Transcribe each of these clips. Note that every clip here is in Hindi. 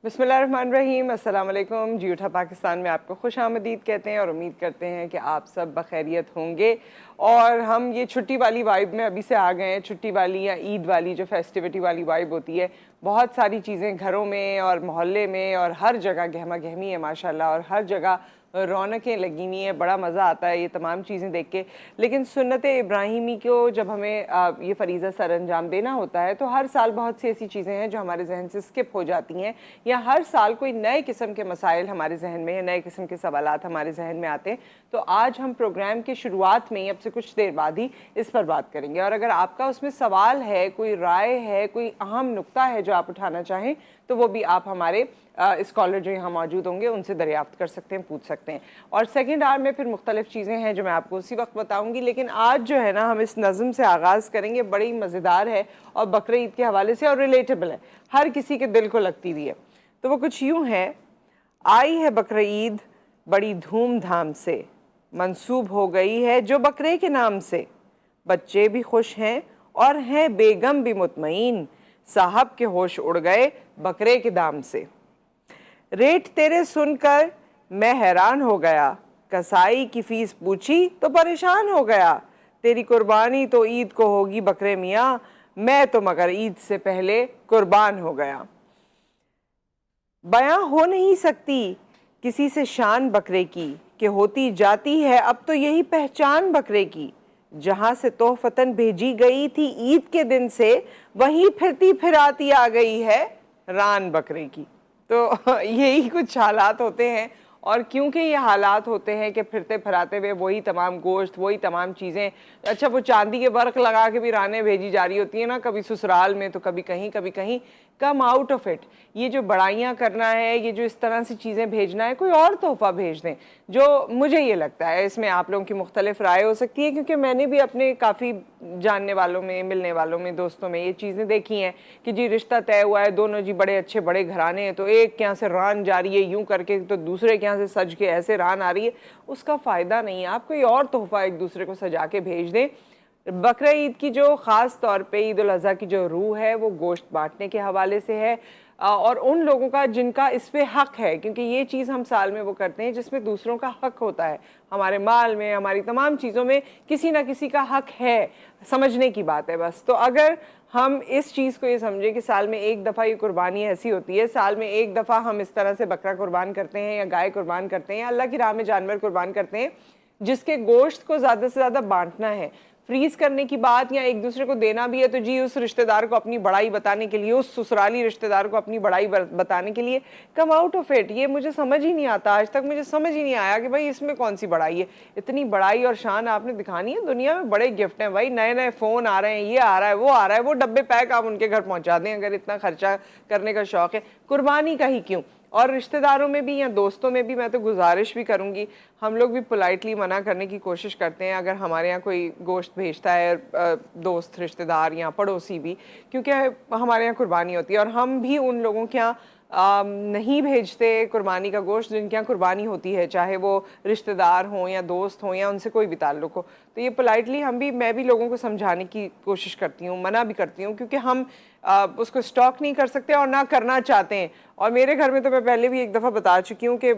बिस्मिल्लाहिर्रहमानिर्रहीम, अस्सलाम वालेकुम। जी उठा पाकिस्तान में आपको खुश आमदीद कहते हैं और उम्मीद करते हैं कि आप सब बखैरियत होंगे। और हम ये छुट्टी वाली वाइब में अभी से आ गए हैं। छुट्टी वाली या ईद वाली जो फेस्टिविटी वाली वाइब होती है, बहुत सारी चीज़ें घरों में और मोहल्ले में और हर जगह गहमा गहमी है माशाल्लाह, और हर जगह रौनकें लगी हुई हैं। बड़ा मज़ा आता है ये तमाम चीज़ें देख के। लेकिन सुन्नत इब्राहिमी को जब हमें ये फ़रीज़ा सर अंजाम देना होता है तो हर साल बहुत सी ऐसी चीज़ें हैं जो हमारे जहन से स्किप हो जाती हैं, या हर साल कोई नए किस्म के मसाइल हमारे जहन में या नए किस्म के सवालात हमारे जहन में आते हैं। तो आज हम प्रोग्राम की शुरुआत में ही अब से कुछ देर बाद ही इस पर बात करेंगे। और अगर आपका उसमें सवाल है, कोई राय है, कोई अहम नुक्ता है जो आप उठाना चाहें, तो वो भी आप हमारे स्कॉलर जो यहाँ मौजूद होंगे उनसे दरियाफ्त कर सकते हैं, पूछ सकते हैं। और सेकेंड आवर में फिर मुख्तलिफ चीज़ें हैं जो मैं आपको उसी वक्त बताऊँगी। लेकिन आज जो है ना, हम इस नज़म से आगाज़ करेंगे, बड़ी मज़ेदार है और बकरीद ईद के हवाले से और रिलेटेबल है, हर किसी के दिल को लगती भी है। तो वो कुछ यूँ है। आई है बकरीद बड़ी धूमधाम से, मंसूब हो गई है जो बकरे के नाम से। बच्चे भी खुश हैं और हैं बेगम भी मुतमईन, साहब के होश उड़ गए बकरे के दाम से। रेट तेरे सुनकर मैं हैरान हो गया, कसाई की फीस पूछी तो परेशान हो गया। तेरी कुर्बानी तो ईद को होगी बकरे मियाँ, मैं तो मगर ईद से पहले कुर्बान हो गया। बयां हो नहीं सकती किसी से शान बकरे की, कि होती जाती है अब तो यही पहचान बकरे की। जहां से तोहफतन भेजी गई थी ईद के दिन से, वहीं फिरती फिराती आ गई है रान बकरे की। तो यही कुछ हालात होते हैं। और क्योंकि ये हालात होते हैं कि फिरते फराते हुए वही तमाम गोश्त, वही तमाम चीज़ें, अच्छा वो चांदी के वर्क लगा के भी रानें भेजी जा रही होती है ना, कभी ससुराल में तो कभी कहीं कभी कहीं। कम आउट ऑफ इट, ये जो बड़ाइयाँ करना है, ये जो इस तरह से चीज़ें भेजना है, कोई और तोहफ़ा भेज दें। जो मुझे ये लगता है, इसमें आप लोगों की मुख्तलिफ राय हो सकती है, क्योंकि मैंने भी अपने काफ़ी जानने वालों में, मिलने वालों में, दोस्तों में ये चीज़ें देखी हैं कि जी रिश्ता तय हुआ है, दोनों जी बड़े अच्छे बड़े घराने हैं, तो एक के यहाँ से रान जा रही है यूं करके, तो दूसरे के यहाँ से सज के ऐसे रान आ रही है। उसका फ़ायदा नहीं है। आप कोई और तोहफ़ा एक दूसरे को सजा के भेज दें। बकरा ईद की जो ख़ास तौर पे ईद उल अज़हा की जो रूह है वो गोश्त बांटने के हवाले से है, और उन लोगों का जिनका इस पे हक़ है, क्योंकि ये चीज़ हम साल में वो करते हैं जिसमें दूसरों का हक़ होता है। हमारे माल में, हमारी तमाम चीज़ों में किसी ना किसी का हक़ है। समझने की बात है बस। तो अगर हम इस चीज़ को ये समझें कि साल में एक दफ़ा ये कुर्बानी ऐसी होती है, साल में एक दफ़ा हम इस तरह से बकरा कुर्बान करते हैं या गाय कुर्बान करते हैं या अल्लाह की राह में जानवर कुर्बान करते हैं, जिसके गोश्त को ज़्यादा से ज़्यादा बांटना है। फ्रीज करने की बात या एक दूसरे को देना भी है तो जी उस रिश्तेदार को अपनी बड़ाई बताने के लिए, उस ससुराली रिश्तेदार को अपनी बड़ाई बताने के लिए। कम आउट ऑफ इट, ये मुझे समझ ही नहीं आता। आज तक मुझे समझ ही नहीं आया कि भाई इसमें कौन सी बड़ाई है। इतनी बड़ाई और शान आपने दिखानी है, दुनिया में बड़े गिफ्ट हैं भाई, नए नए फ़ोन आ रहे हैं, ये आ रहा है, वो आ रहा है, वो डब्बे पैक आप उनके घर पहुंचा दें अगर इतना खर्चा करने का शौक़ है। कुर्बानी का ही क्यों। और रिश्तेदारों में भी या दोस्तों में भी मैं तो गुजारिश भी करूँगी, हम लोग भी पोलाइटली मना करने की कोशिश करते हैं अगर हमारे यहाँ कोई गोश्त भेजता है, दोस्त रिश्तेदार या पड़ोसी भी, क्योंकि हमारे यहाँ कुर्बानी होती है और हम भी उन लोगों के यहाँ नहीं भेजते कुर्बानी का गोश्त जिनके यहाँ कुर्बानी होती है, चाहे वो रिश्तेदार हों या दोस्त हों या उनसे कोई भी ताल्लुक़ हो। तो ये पोलाइटली मैं भी लोगों को समझाने की कोशिश करती हूँ, मना भी करती हूँ, क्योंकि हम उसको स्टॉक नहीं कर सकते और ना करना चाहते हैं। और मेरे घर में तो मैं पहले भी एक दफ़ा बता चुकी हूँ कि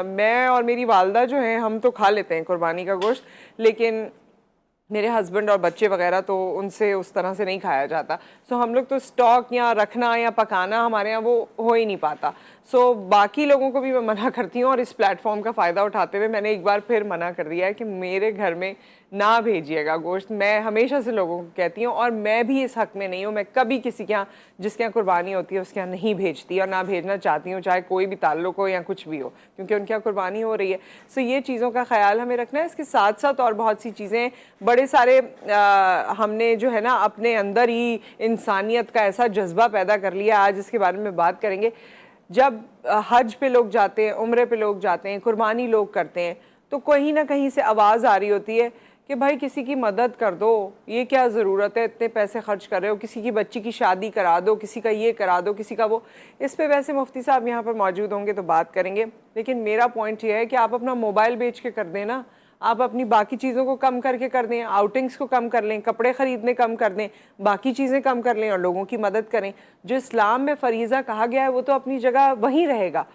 मैं और मेरी वालदा जो हैं, हम तो खा लेते हैं कुर्बानी का गोश्त, लेकिन मेरे हस्बैंड और बच्चे वगैरह तो उनसे उस तरह से नहीं खाया जाता। सो हम लोग तो स्टॉक या रखना या पकाना हमारे यहाँ वो हो ही नहीं पाता। सो बाकी लोगों को भी मैं मना करती हूँ और इस प्लेटफॉर्म का फ़ायदा उठाते हुए मैंने एक बार फिर मना कर दिया है कि मेरे घर में ना भेजिएगा गोश्त। मैं हमेशा से लोगों को कहती हूँ और मैं भी इस हक़ में नहीं हूँ, मैं कभी किसी के यहाँ जिसके यहाँ कुर्बानी होती है उसके यहाँ नहीं भेजती और ना भेजना चाहती हूँ, चाहे कोई भी ताल्लुक़ हो या कुछ भी हो, क्योंकि उनके यहाँ कुर्बानी हो रही है। सो ये चीज़ों का ख्याल हमें रखना है। इसके साथ साथ और बहुत सी चीज़ें, बड़े सारे हमने जो है ना अपने अंदर ही इंसानियत का ऐसा जज्बा पैदा कर लिया, आज इसके बारे में बात करेंगे। जब हज पे लोग जाते हैं, उम्रे पे लोग जाते हैं, कुर्बानी लोग करते हैं, तो कहीं ना कहीं से आवाज़ आ रही होती है कि भाई किसी की मदद कर दो, ये क्या ज़रूरत है, इतने पैसे खर्च कर रहे हो, किसी की बच्ची की शादी करा दो, किसी का ये करा दो, किसी का वो। इस पे वैसे मुफ्ती साहब यहाँ पर मौजूद होंगे तो बात करेंगे, लेकिन मेरा पॉइंट ये है कि आप अपना मोबाइल बेच के कर देना, आप अपनी बाकी चीज़ों को कम करके कर दें, आउटिंग्स को कम कर लें, कपड़े ख़रीदने कम कर दें, बाकी चीज़ें कम कर लें और लोगों की मदद करें। जो इस्लाम में फ़रीज़ा कहा गया है वो तो अपनी जगह वहीं रहेगा।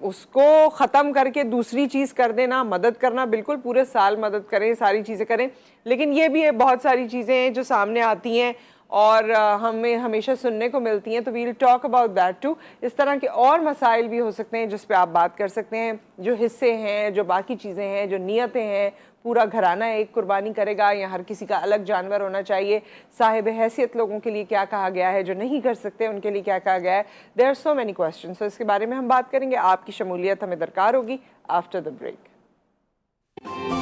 उसको ख़त्म करके दूसरी चीज़ कर देना, मदद करना, बिल्कुल पूरे साल मदद करें, सारी चीज़ें करें, लेकिन ये भी है बहुत सारी चीज़ें हैं जो सामने आती हैं और हमें हमेशा सुनने को मिलती हैं, तो we'll talk about that too. इस तरह के और मसाइल भी हो सकते हैं जिस पे आप बात कर सकते हैं, जो हिस्से हैं, जो बाकी चीज़ें हैं, जो नियतें हैं, पूरा घराना एक कुर्बानी करेगा या हर किसी का अलग जानवर होना चाहिए, साहिब हैसियत लोगों के लिए क्या कहा गया है, जो नहीं कर सकते उनके लिए क्या कहा गया है। There are so many question, so इसके बारे में हम बात करेंगे। आपकी शमूलियत हमें दरकार होगी आफ्टर द ब्रेक।